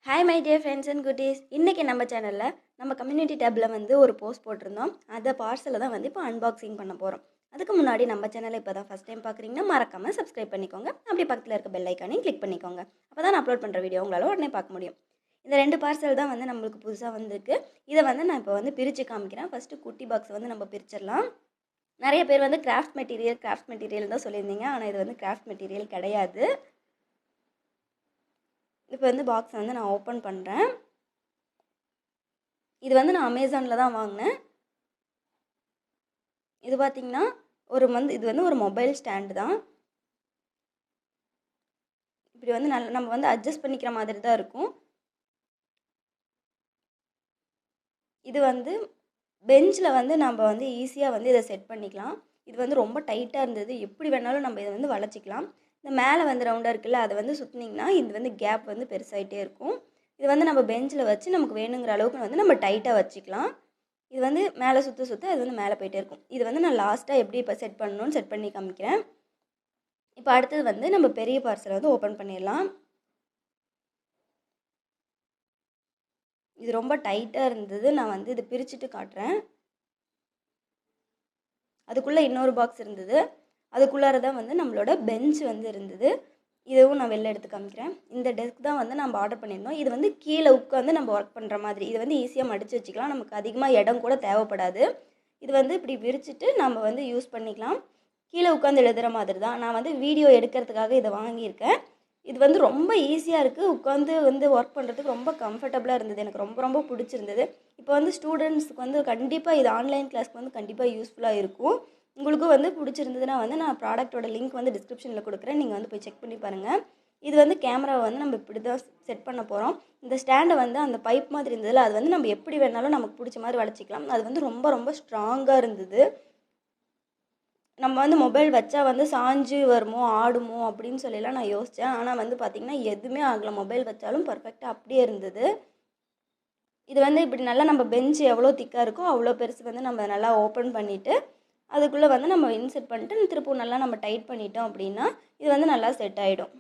Hi my dear friends and goodies. இன்னைக்கு நம்ம சேனல்ல நம்ம கம்யூனிட்டி டேப்ல வந்து ஒரு போஸ்ட் போட்டிருந்தோம். அத பார்சல தான் வந்து இப்போ அன்பாக்சிங் பண்ண போறோம். அதுக்கு முன்னாடி நம்ம சேனலை இப்போதான் ஃபர்ஸ்ட் டைம் பார்க்குறீங்கன்னா மறக்காம சப்ஸ்கிரைப் பண்ணிக்கோங்க. அப்படியே பக்கத்தில் இருக்க பெல் ஐக்கானையும் கிளிக் பண்ணிக்கோங்க. அப்பதான் நான் அப்லோட் பண்ற வீடியோ உங்களால உடனே பார்க்க முடியும். இந்த ரெண்டு பார்சல் தான் வந்து நம்மளுக்கு புதுசாக வந்திருக்கு. இதை வந்து நான் இப்போ வந்து பிரித்து காமிக்கிறேன். ஃபஸ்ட்டு குட்டி பாக்ஸ் வந்து நம்ம பிரிச்சிடலாம். நிறைய பேர் வந்து கிராஃப்ட் மெட்டீரியல் தான் சொல்லியிருந்தீங்க. ஆனால் இது வந்து கிராஃப்ட் மெட்டீரியல் கிடையாது. இப்போ வந்து பாக்ஸை வந்து நான் ஓப்பன் பண்ணுறேன். இது வந்து நான் அமேசானில் தான் வாங்கினேன். இது பார்த்திங்கன்னா இது வந்து ஒரு மொபைல் ஸ்டாண்டு தான். இப்படி வந்து நம்ம வந்து அட்ஜஸ்ட் பண்ணிக்கிற மாதிரி தான் இருக்கும். இது வந்து பெஞ்சில் வந்து நம்ம வந்து ஈஸியாக வந்து இதை செட் பண்ணிக்கலாம். இது வந்து ரொம்ப டைட்டாக இருந்தது. எப்படி வேணாலும் நம்ம இதை வந்து வளைச்சிக்கலாம். இந்த மேலே வந்து ரவுண்டாக இருக்குல்ல, அதை வந்து சுற்றினீங்கன்னா இது வந்து கேப் வந்து பெருசாகிட்டே இருக்கும். இது வந்து நம்ம பெஞ்சில் வச்சு நமக்கு வேணுங்கிற அளவுக்கு வந்து நம்ம டைட்டாக வச்சுக்கலாம். இது வந்து மேலே சுற்ற அது வந்து மேலே போயிட்டே இருக்கும். இது வந்து நான் லாஸ்ட்டாக எப்படி இப்போ செட் பண்ணணும்னு செட் பண்ணி காமிக்கிறேன். இப்போ அடுத்தது வந்து நம்ம பெரிய பார்சலை வந்து ஓப்பன் பண்ணிடலாம். இது ரொம்ப டைட்டாக இருந்தது. நான் வந்து இதை பிரிச்சுட்டு காட்டுறேன். அதுக்குள்ளே இன்னொரு பாக்ஸ் இருந்தது. அதுக்குள்ளார தான் வந்து நம்மளோட பெஞ்ச் வந்து இருந்தது. இதுவும் நான் வெளில எடுத்து காமிக்கிறேன். இந்த டெஸ்க் தான் வந்து நம்ம ஆர்டர் பண்ணியிருந்தோம். இது வந்து கீழே உட்காந்து நம்ம ஒர்க் பண்ணுற மாதிரி. இது வந்து ஈஸியாக மடித்து வச்சுக்கலாம். நமக்கு அதிகமாக இடம் கூட தேவைப்படாது. இது வந்து இப்படி விரிச்சிட்டு நம்ம வந்து யூஸ் பண்ணிக்கலாம். கீழே உட்காந்து எழுதுகிற மாதிரி தான். நான் வந்து வீடியோ எடுக்கிறதுக்காக இதை வாங்கியிருக்கேன். இது வந்து ரொம்ப ஈஸியாக இருக்குது. உட்காந்து வந்து ஒர்க் பண்ணுறதுக்கு ரொம்ப கம்ஃபர்டபுளாக இருந்தது. எனக்கு ரொம்ப ரொம்ப பிடிச்சிருந்தது. இப்போ வந்து ஸ்டூடெண்ட்ஸுக்கு வந்து கண்டிப்பாக இது ஆன்லைன் கிளாஸ்க்கு வந்து கண்டிப்பாக யூஸ்ஃபுல்லாக இருக்கும். உங்களுக்கும் வந்து பிடிச்சிருந்ததுன்னா வந்து நான் ப்ராடக்ட்டோட லிங்க் வந்து டிஸ்கிரிப்ஷனில் கொடுக்குறேன். நீங்கள் வந்து போய் செக் பண்ணி பாருங்கள். இது வந்து கேமராவை வந்து நம்ம இப்படி தான் செட் பண்ண போகிறோம். இந்த ஸ்டாண்டை வந்து அந்த பைப் மாதிரி இருந்ததில்ல, அது வந்து நம்ம எப்படி வேணாலும் நமக்கு பிடிச்ச மாதிரி வளைச்சிக்கலாம். அது வந்து ரொம்ப ரொம்ப ஸ்ட்ராங்காக இருந்தது. நம்ம வந்து மொபைல் வச்சா வந்து சாஞ்சு வருமோ ஆடுமோ அப்படின்னு சொல்லிலாம் நான் யோசித்தேன். ஆனால் வந்து பார்த்திங்கன்னா எதுவுமே ஆகலை. மொபைல் வச்சாலும் பர்ஃபெக்டாக அப்படியே இருந்தது. இது வந்து இப்படி நல்லா நம்ம பெஞ்ச் எவ்வளோ திக்காக இருக்கோ அவ்வளோ பெருசு வந்து நம்ம நல்லா ஓப்பன் பண்ணிவிட்டு அதுக்குள்ளே வந்து நம்ம இன்செர்ட் பண்ணிட்டு திருப்பூர் நல்லா நம்ம டைட் பண்ணிட்டோம் அப்படின்னா இது வந்து நல்லா செட் ஆகிடும்.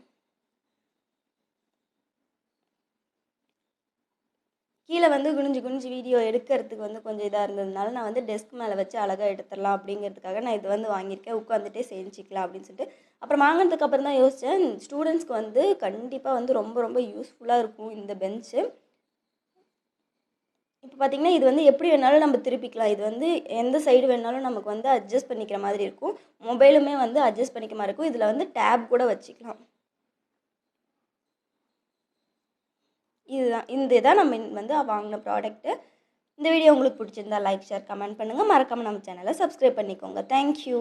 கீழே வந்து குனிஞ்சு வீடியோ எடுக்கிறதுக்கு வந்து கொஞ்சம் இதாக இருந்ததுனால நான் வந்து டெஸ்க் மேலே வச்சு அழகாக எடுத்துடலாம் அப்படிங்கிறதுக்காக நான் இது வந்து வாங்கியிருக்கேன். உட்காந்துட்டே செஞ்சுக்கலாம் அப்படின்னு சொல்லிட்டு அப்புறம் வாங்கினதுக்கு அப்புறம் தான் யோசித்தேன், ஸ்டூடெண்ட்ஸ்க்கு வந்து கண்டிப்பாக வந்து ரொம்ப ரொம்ப யூஸ்ஃபுல்லாக இருக்கும் இந்த பெஞ்சு. இப்போ பார்த்திங்கன்னா இது வந்து எப்படி வேணாலும் நம்ம திருப்பிக்கலாம். இது வந்து எந்த சைடு வேணாலும் நமக்கு வந்து அட்ஜஸ்ட் பண்ணிக்கிற மாதிரி இருக்கும். மொபைலுமே வந்து அட்ஜஸ்ட் பண்ணிக்கிற மாதிரி இருக்கும். இதில் வந்து டேப் கூட வச்சுக்கலாம். இதுதான் நம்ம வந்து வாங்கின ப்ராடக்ட்டு. இந்த வீடியோ உங்களுக்கு பிடிச்சிருந்தா லைக், ஷேர், கமெண்ட் பண்ணுங்கள். மறக்காமல் நம்ம சேனலை சப்ஸ்கிரைப் பண்ணிக்கோங்க. தேங்க்யூ.